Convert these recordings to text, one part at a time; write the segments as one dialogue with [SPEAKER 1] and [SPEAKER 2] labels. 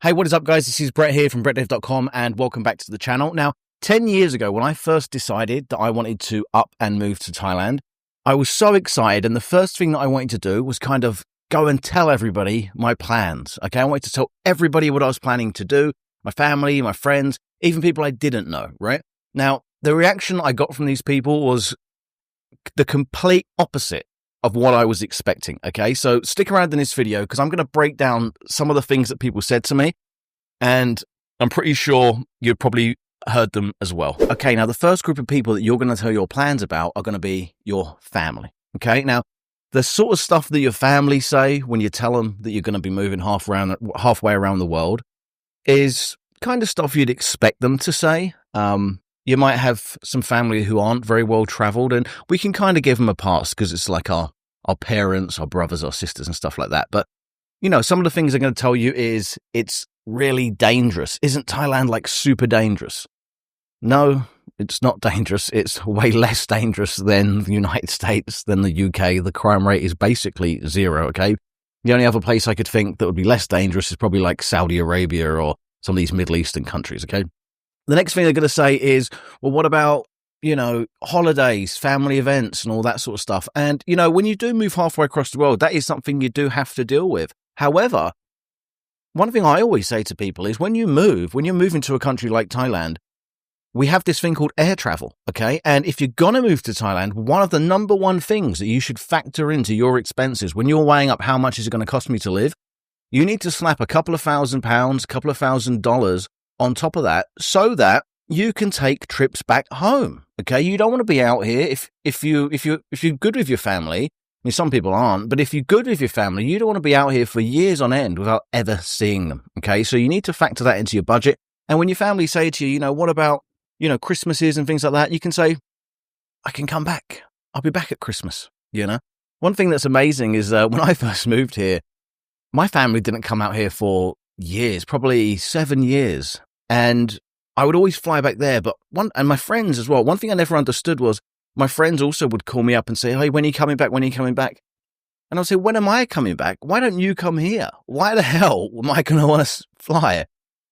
[SPEAKER 1] Hey, what is up, guys? This is Brett here from BrettDave.com, and welcome back to the channel. Now, 10 years ago, when I first decided that I wanted to up and move to Thailand, I was so excited, and the first thing that I wanted to do was kind of go and tell everybody my plans, okay? I wanted to tell everybody what I was planning to do, my family, my friends, even people I didn't know, right? Now, the reaction I got from these people was the complete opposite of what I was expecting, okay? So stick around in this video because I'm going to break down some of the things that people said to me, and I'm pretty sure you've probably heard them as well. Okay, now the first group of people that you're going to tell your plans about are going to be your family, okay? Now, the sort of stuff that your family say when you tell them that you're going to be moving halfway around the world is kind of stuff you'd expect them to say. You might have some family who aren't very well traveled, and we can kind of give them a pass because it's like our parents, our brothers, our sisters, and stuff like that. But, you know, some of the things they're going to tell you is it's really dangerous. Isn't Thailand like super dangerous? No, it's not dangerous. It's way less dangerous than the United States, than the UK. The crime rate is basically zero, okay? The only other place I could think that would be less dangerous is probably like Saudi Arabia or some of these Middle Eastern countries, okay? The next thing they're going to say is, well, what about, you know, holidays, family events, and all that sort of stuff? And, you know, when you do move halfway across the world, that is something you do have to deal with. However, one thing I always say to people is when you're moving to a country like Thailand, we have this thing called air travel, okay? And if you're going to move to Thailand, one of the number one things that you should factor into your expenses when you're weighing up how much is it going to cost me to live, you need to slap a couple of £1,000s, a couple of $1,000 on top of that so that you can take trips back home, okay? You don't want to be out here if you're good with your family. I mean, some people aren't, but if you're good with your family, you don't want to be out here for years on end without ever seeing them, okay? So you need to factor that into your budget. And when your family say to you, you know, what about, you know, Christmases and things like that, you can say, I can come back. I'll be back at Christmas, you know? One thing that's amazing is when I first moved here, my family didn't come out here for years, probably 7 years. And I would always fly back there. And my friends as well. One thing I never understood was my friends also would call me up and say, hey, when are you coming back? When are you coming back? And I'll say, when am I coming back? Why don't you come here? Why the hell am I going to want to fly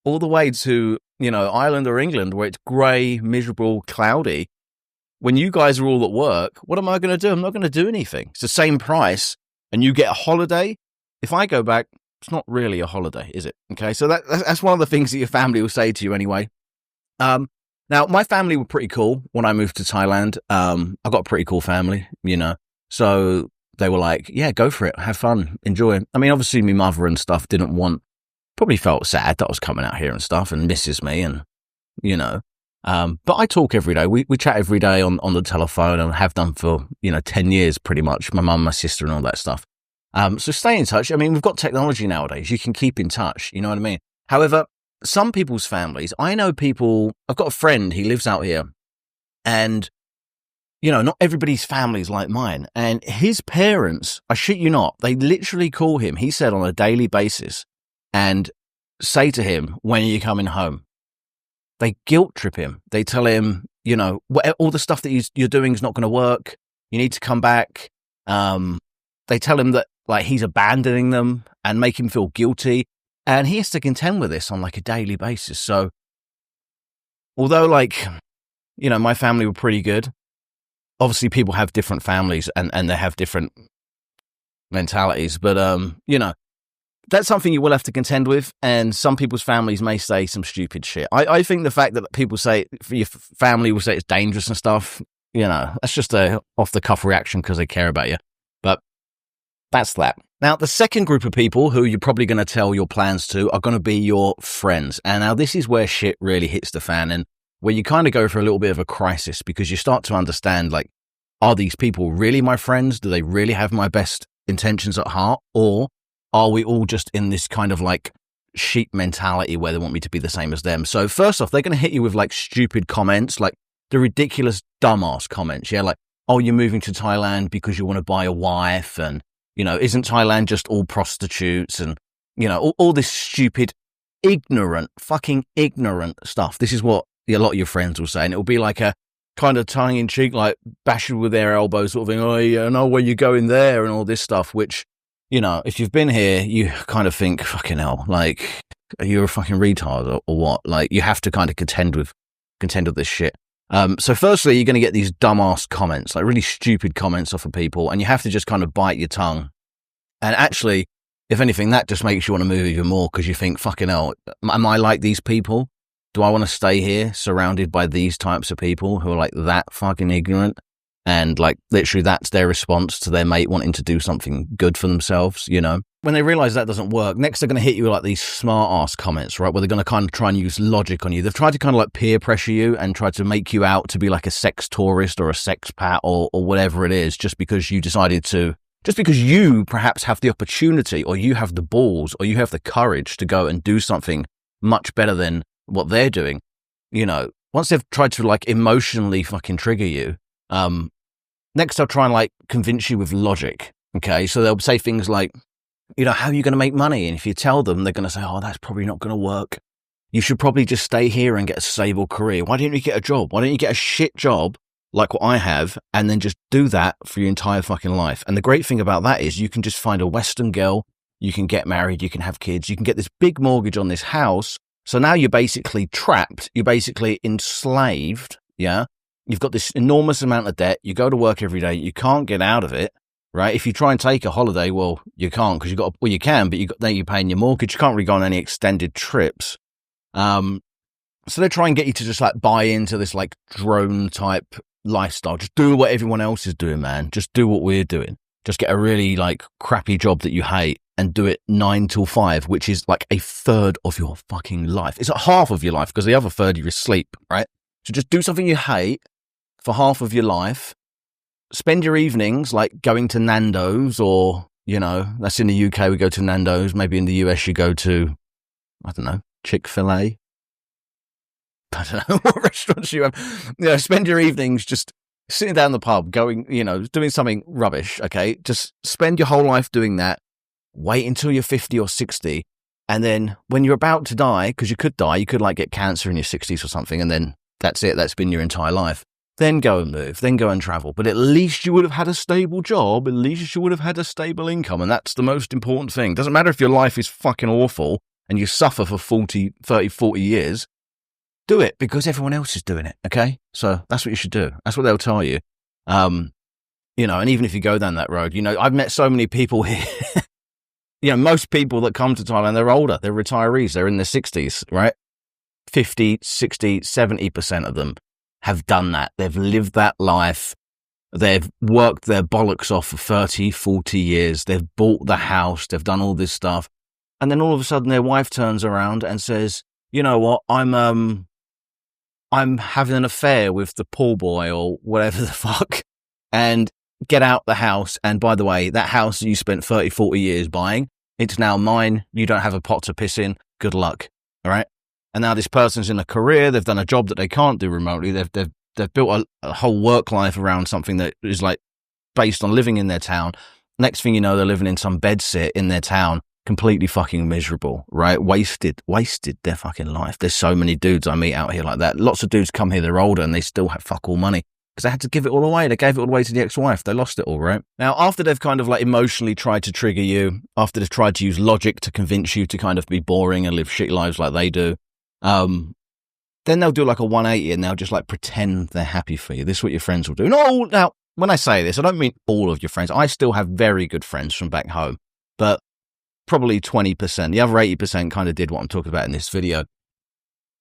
[SPEAKER 1] all the way to, you know, Ireland or England where it's grey, miserable, cloudy? When you guys are all at work, what am I going to do? I'm not going to do anything. It's the same price and you get a holiday. If I go back, it's not really a holiday, is it? Okay, so that's one of the things that your family will say to you anyway. Now, my family were pretty cool when I moved to Thailand. I got a pretty cool family, you know. So they were like, yeah, go for it. Have fun. Enjoy. I mean, obviously, my mother and stuff probably felt sad that I was coming out here and stuff and misses me and, you know. But I talk every day. We chat every day on the telephone and have done for, you know, 10 years pretty much. My mum, my sister and all that stuff. So stay in touch. I mean, we've got technology nowadays. You can keep in touch. You know what I mean? However, some people's families, I know people, I've got a friend, he lives out here and, you know, not everybody's family is like mine. And his parents, I shit you not, they literally call him, he said, on a daily basis and say to him, when are you coming home? They guilt trip him. They tell him, you know, all the stuff that you're doing is not going to work. You need to come back. They tell him that, like, he's abandoning them and make him feel guilty. And he has to contend with this on like a daily basis. So although, like, you know, my family were pretty good, obviously people have different families and they have different mentalities. But, you know, that's something you will have to contend with. And some people's families may say some stupid shit. I think the fact that people say, your family will say it's dangerous and stuff, you know, that's just a off the cuff reaction because they care about you. But that's that. Now, the second group of people who you're probably going to tell your plans to are going to be your friends. And now this is where shit really hits the fan and where you kind of go for a little bit of a crisis because you start to understand, like, are these people really my friends? Do they really have my best intentions at heart? Or are we all just in this kind of like sheep mentality where they want me to be the same as them? So first off, they're going to hit you with like stupid comments, like the ridiculous dumbass comments. Yeah, like, oh, you're moving to Thailand because you want to buy a wife and, you know, isn't Thailand just all prostitutes and, you know, all this stupid, fucking ignorant stuff. This is what a lot of your friends will say. And it'll be like a kind of tongue in cheek, like bashing with their elbows sort of thing. Oh, yeah, no, where you going there and all this stuff, which, you know, if you've been here, you kind of think, fucking hell, like, Are you a fucking retard or what? Like, you have to kind of contend with this shit. So firstly, you're going to get these dumbass comments, like really stupid comments off of people, and you have to just kind of bite your tongue. And actually, if anything, that just makes you want to move even more, because you think, fucking hell, am I like these people? Do I want to stay here surrounded by these types of people who are like that fucking ignorant? And like literally that's their response to their mate wanting to do something good for themselves, you know? When they realize that doesn't work, next they're going to hit you with like these smart ass comments, right? Where they're going to kind of try and use logic on you. They've tried to kind of like peer pressure you and try to make you out to be like a sex tourist or a sexpat or whatever it is, just because you perhaps have the opportunity, or you have the balls, or you have the courage to go and do something much better than what they're doing. You know, once they've tried to like emotionally fucking trigger you, next they'll try and like convince you with logic. Okay. So they'll say things like, you know, how are you going to make money? And if you tell them, they're going to say, oh, that's probably not going to work. You should probably just stay here and get a stable career. Why don't you get a job? Why don't you get a shit job like what I have, and then just do that for your entire fucking life? And the great thing about that is you can just find a Western girl, you can get married, you can have kids, you can get this big mortgage on this house. So now you're basically trapped. You're basically enslaved. Yeah. You've got this enormous amount of debt. You go to work every day. You can't get out of it, right? If you try and take a holiday, well, you can't, because you can, but then you're paying your mortgage. You can't really go on any extended trips. So they try and get you to just like buy into this like drone type lifestyle. Just do what everyone else is doing, man. Just do what we're doing. Just get a really like crappy job that you hate and do it 9 till 5, which is like a third of your fucking life. It's like half of your life, because the other third you're asleep, right? So just do something you hate for half of your life. Spend your evenings like going to Nando's, or, you know, that's in the UK, we go to Nando's. Maybe in the US you go to, I don't know, Chick-fil-A. I don't know what restaurants you have. You know, spend your evenings just sitting down in the pub, going, you know, doing something rubbish, okay? Just spend your whole life doing that. Wait until you're 50 or 60. And then when you're about to die, because you could die, you could like get cancer in your 60s or something, and then that's it. That's been your entire life. Then go and move, then go and travel. But at least you would have had a stable job. At least you would have had a stable income. And that's the most important thing. Doesn't matter if your life is fucking awful and you suffer for 40 years. Do it because everyone else is doing it. Okay. So that's what you should do. That's what they'll tell you. You know, and even if you go down that road, you know, I've met so many people here. You know, most people that come to Thailand, they're older, they're retirees, they're in their 60s, right? 50, 60, 70% of them have done that. They've lived that life. They've worked their bollocks off for 30, 40 years. They've bought the house. They've done all this stuff. And then all of a sudden their wife turns around and says, you know what, I'm having an affair with the pool boy or whatever the fuck, and get out the house. And by the way, that house that you spent 30, 40 years buying, it's now mine. You don't have a pot to piss in. Good luck. All right. And now this person's in a career. They've done a job that they can't do remotely. They've built a whole work life around something that is like based on living in their town. Next thing you know, they're living in some bedsit in their town, completely fucking miserable, right? Wasted their fucking life. There's so many dudes I meet out here like that. Lots of dudes come here, they're older and they still have fuck all money because they had to give it all away. They gave it all away to the ex-wife. They lost it all, right? Now, after they've kind of like emotionally tried to trigger you, after they've tried to use logic to convince you to kind of be boring and live shit lives like they do, then they'll do like a 180 and they'll just like pretend they're happy for you. This is what your friends will do. Now, when I say this, I don't mean all of your friends. I still have very good friends from back home, but probably 20%. The other 80% kind of did what I'm talking about in this video.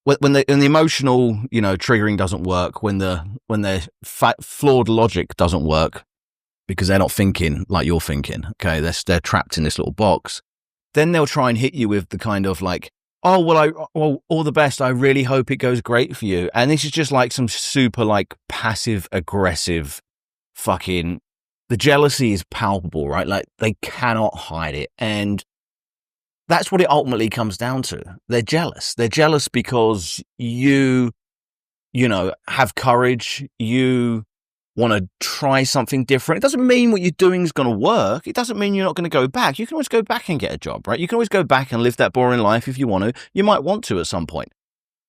[SPEAKER 1] When the emotional, you know, triggering doesn't work, when their flawed logic doesn't work because they're not thinking like you're thinking, okay, they're trapped in this little box, then they'll try and hit you with the kind of like, oh, well, all the best. I really hope it goes great for you. And this is just like some super like passive aggressive fucking, the jealousy is palpable, right? Like they cannot hide it. And that's what it ultimately comes down to. They're jealous. They're jealous because you know, have courage. You want to try something different. It doesn't mean what you're doing is going to work. It doesn't mean you're not going to go back. You can always go back and get a job, right? You can always go back and live that boring life if you want to. You might want to at some point.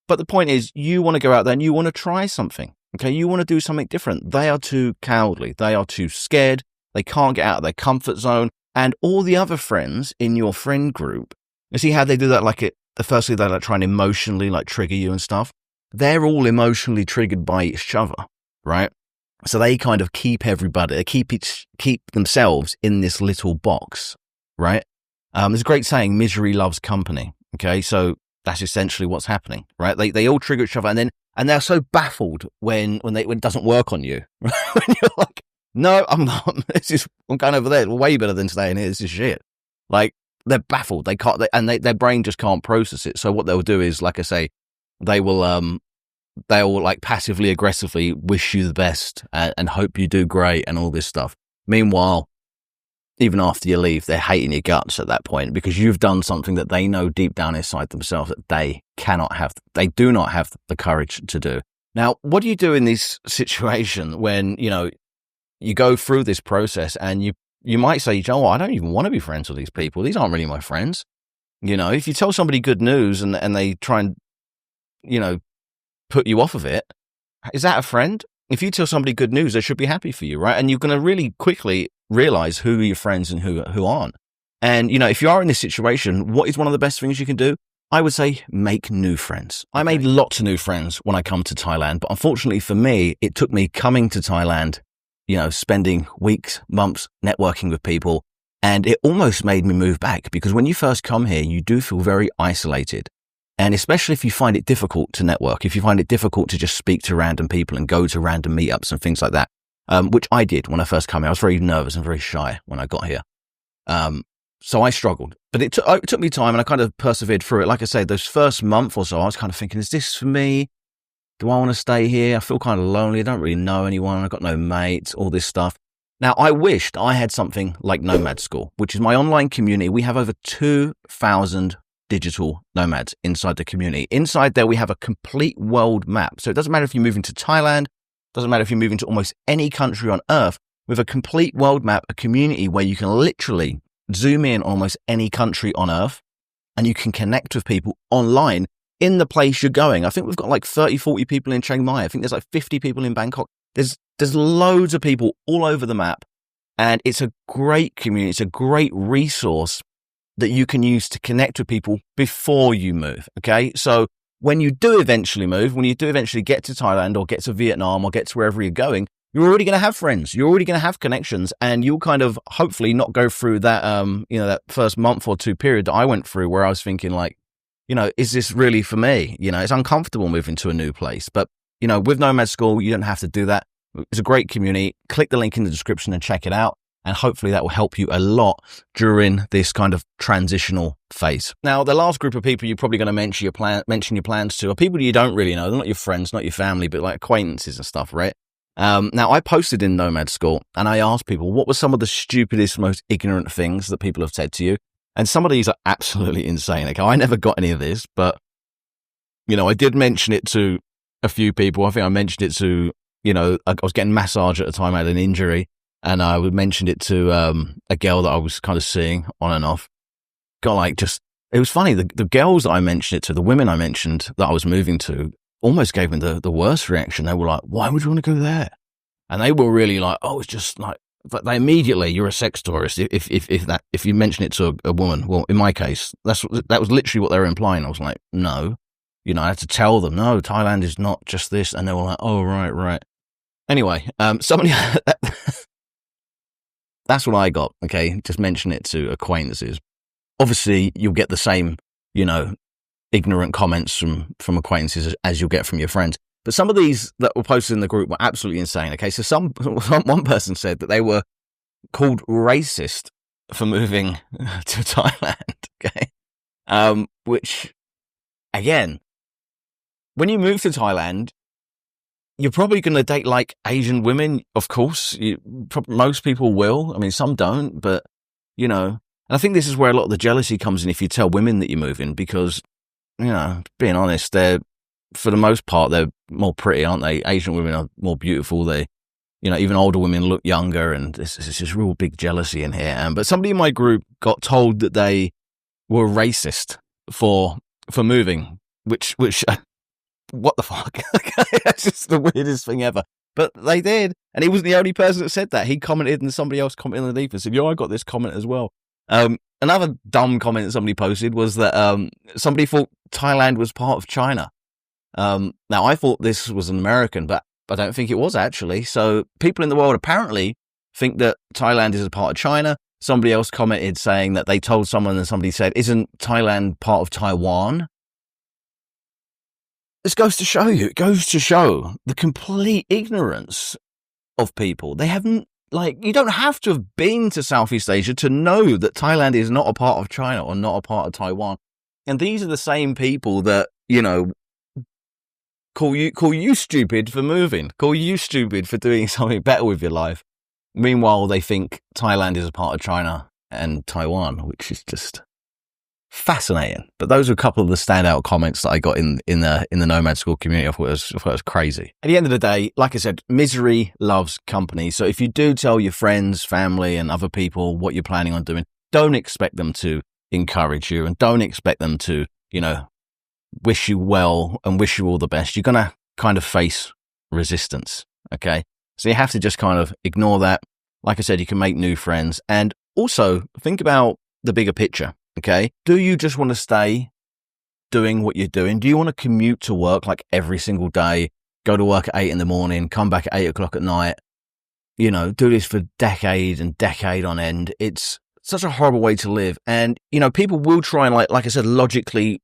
[SPEAKER 1] But the point is, you want to go out there and you want to try something. Okay, you want to do something different. They are too cowardly. They are too scared. They can't get out of their comfort zone. And all the other friends in your friend group, you see how they do that like firstly, they like try and emotionally like trigger you and stuff. They're all emotionally triggered by each other, right? So they kind of keep everybody, they keep themselves in this little box, right? There's a great saying, misery loves company. Okay. So that's essentially what's happening, right? They all trigger each other, and they're so baffled when it doesn't work on you. Right? When you're like, no, I'm not. I'm going over there. It's way better than staying here. This is shit. Like, they're baffled. They can't, their brain just can't process it. So what they'll do is, like I say, they'll like passively aggressively wish you the best and hope you do great and all this stuff. Meanwhile, even after you leave, they're hating your guts at that point because you've done something that they know deep down inside themselves that they do not have the courage to do. Now, what do you do in this situation when, you go through this process and you might say, Joe, I don't even want to be friends with these people. These aren't really my friends. If you tell somebody good news and they try and, put you off of it, is that a friend? If you tell somebody good news, they should be happy for you, right? And you're going to really quickly realize who are your friends and who aren't. And, if you are in this situation, what is one of the best things you can do? I would say make new friends. I made lots of new friends when I come to Thailand, but unfortunately for me, it took me coming to Thailand, spending weeks, months networking with people, and it almost made me move back because when you first come here, you do feel very isolated. And especially if you find it difficult to network, if you find it difficult to just speak to random people and go to random meetups and things like that, which I did when I first came here. I was very nervous and very shy when I got here. So I struggled, but it took me time and I kind of persevered through it. Like I said, those first month or so, I was kind of thinking, is this for me? Do I want to stay here? I feel kind of lonely. I don't really know anyone. I've got no mates, all this stuff. Now, I wished I had something like Nomad School, which is my online community. We have over 2,000 digital nomads inside the community. Inside there, we have a complete world map. So it doesn't matter if you're moving to Thailand, doesn't matter if you're moving to almost any country on earth, with a complete world map, a community where you can literally zoom in on almost any country on earth and you can connect with people online in the place you're going. I think we've got like 30, 40 people in Chiang Mai. I think there's like 50 people in Bangkok. There's loads of people all over the map. And it's a great community. It's a great resource that you can use to connect with people before you move. Okay. So when you do eventually move, when you do eventually get to Thailand or get to Vietnam or get to wherever you're going, you're already going to have friends. You're already going to have connections and you'll kind of hopefully not go through that, that first month or two period that I went through where I was thinking like, is this really for me? It's uncomfortable moving to a new place, but with Nomad School, you don't have to do that. It's a great community. Click the link in the description and check it out. And hopefully that will help you a lot during this kind of transitional phase. Now, the last group of people you're probably going to mention your plans to are people you don't really know. They're not your friends, not your family, but like acquaintances and stuff, right? Now, I posted in Nomad School and I asked people, what were some of the stupidest, most ignorant things that people have said to you? And some of these are absolutely insane. Okay, I never got any of this, but, I did mention it to a few people. I think I mentioned it to, I was getting massage at the time. I had an injury. And I would mention it to a girl that I was kind of seeing on and off. It was funny. The girls that I mentioned it to, the women I mentioned that I was moving to, almost gave me the worst reaction. They were like, why would you want to go there? And they were really like, oh, it's just like, but they immediately, you're a sex tourist if you mention it to a woman. Well, in my case, that was literally what they were implying. I was like, no, I had to tell them, no, Thailand is not just this. And they were like, oh, right. Anyway, somebody... That's what I got, okay? Just mention it to acquaintances. Obviously, you'll get the same, ignorant comments from acquaintances as you'll get from your friends. But some of these that were posted in the group were absolutely insane, okay? So one person said that they were called racist for moving to Thailand, okay? Which, again, when you move to Thailand, you're probably going to date like Asian women, of course. Most people will. I mean, some don't, but, and I think this is where a lot of the jealousy comes in if you tell women that you're moving because, being honest, for the most part, they're more pretty, aren't they? Asian women are more beautiful. They, even older women look younger and there's this real big jealousy in here. But somebody in my group got told that they were racist for moving, which what the fuck? That's just the weirdest thing ever. But they did. And he wasn't the only person that said that. He commented and somebody else commented underneath and said, I got this comment as well. Another dumb comment that somebody posted was that somebody thought Thailand was part of China. Now, I thought this was an American, but I don't think it was actually. So people in the world apparently think that Thailand is a part of China. Somebody else commented saying that they told someone and somebody said, isn't Thailand part of Taiwan? This goes to show you, it goes to show the complete ignorance of people. They haven't, you don't have to have been to Southeast Asia to know that Thailand is not a part of China or not a part of Taiwan. And these are the same people that, call you stupid for moving, call you stupid for doing something better with your life. Meanwhile, they think Thailand is a part of China and Taiwan, which is just fascinating. But those are a couple of the standout comments that I got in the Nomad School community. I thought it was crazy. At the end of the day, like I said, misery loves company. So if you do tell your friends, family, and other people what you're planning on doing, don't expect them to encourage you and don't expect them to, wish you well and wish you all the best. You're going to kind of face resistance. Okay. So you have to just kind of ignore that. Like I said, you can make new friends and also think about the bigger picture. Okay. Do you just want to stay doing what you're doing? Do you want to commute to work like every single day, go to work at 8 a.m, come back at 8 o'clock at night, do this for decade and decade on end? It's such a horrible way to live. And, people will try and like I said, logically,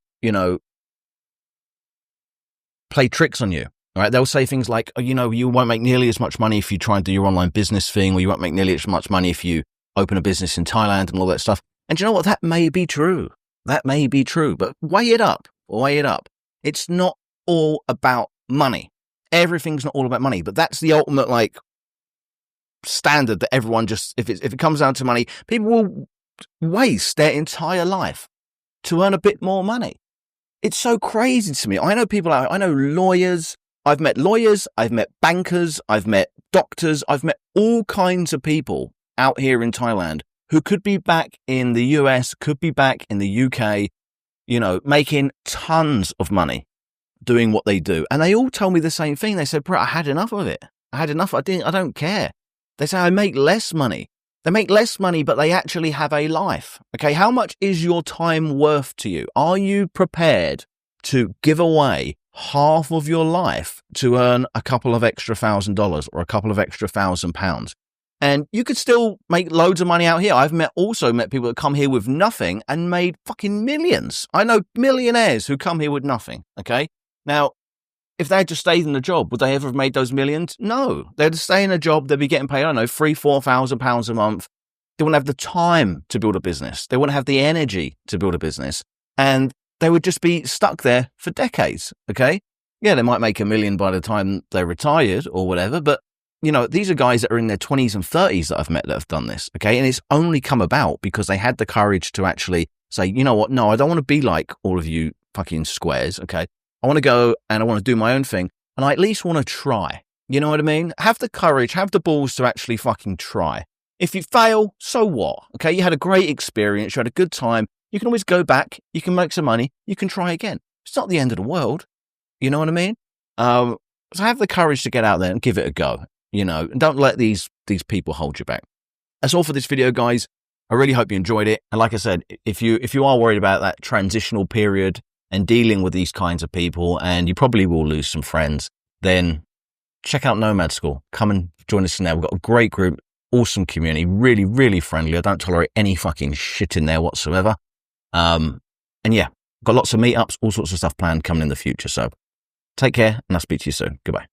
[SPEAKER 1] play tricks on you. All right. They'll say things like, you won't make nearly as much money if you try and do your online business thing, or you won't make nearly as much money if you open a business in Thailand and all that stuff. And you know what? That may be true. But weigh it up. It's not all about money. Everything's not all about money, but that's the ultimate standard that everyone just, if it comes down to money, people will waste their entire life to earn a bit more money. It's so crazy to me. I know lawyers. I've met lawyers. I've met bankers. I've met doctors. I've met all kinds of people out here in Thailand who could be back in the US, could be back in the UK, making tons of money doing what they do. And they all tell me the same thing. They said, Brett, I had enough of it. I don't care. They say, I make less money. They make less money, but they actually have a life. Okay. How much is your time worth to you? Are you prepared to give away half of your life to earn a couple of extra $1,000 or a couple of extra £1,000? And you could still make loads of money out here. I've also met people that come here with nothing and made fucking millions. I know millionaires who come here with nothing. Okay. Now, if they had just stayed in the job, would they ever have made those millions? No. They'd stay in a job. They'd be getting paid, £3,000-4,000 a month. They wouldn't have the time to build a business. They wouldn't have the energy to build a business. And they would just be stuck there for decades. Okay. Yeah. They might make $1 million by the time they're retired or whatever, but these are guys that are in their 20s and 30s that I've met that have done this. Okay. And it's only come about because they had the courage to actually say, you know what? No, I don't want to be like all of you fucking squares. Okay. I want to go and I want to do my own thing. And I at least want to try. You know what I mean? Have the courage, have the balls to actually fucking try. If you fail, so what? Okay. You had a great experience. You had a good time. You can always go back. You can make some money. You can try again. It's not the end of the world. You know what I mean? So have the courage to get out there and give it a go. And don't let these people hold you back. That's all for this video, guys. I really hope you enjoyed it. And like I said, if you are worried about that transitional period and dealing with these kinds of people, and you probably will lose some friends, then check out Nomad School. Come and join us in there. We've got a great group, awesome community, really, really friendly. I don't tolerate any fucking shit in there whatsoever. And yeah, got lots of meetups, all sorts of stuff planned coming in the future. So take care, and I'll speak to you soon. Goodbye.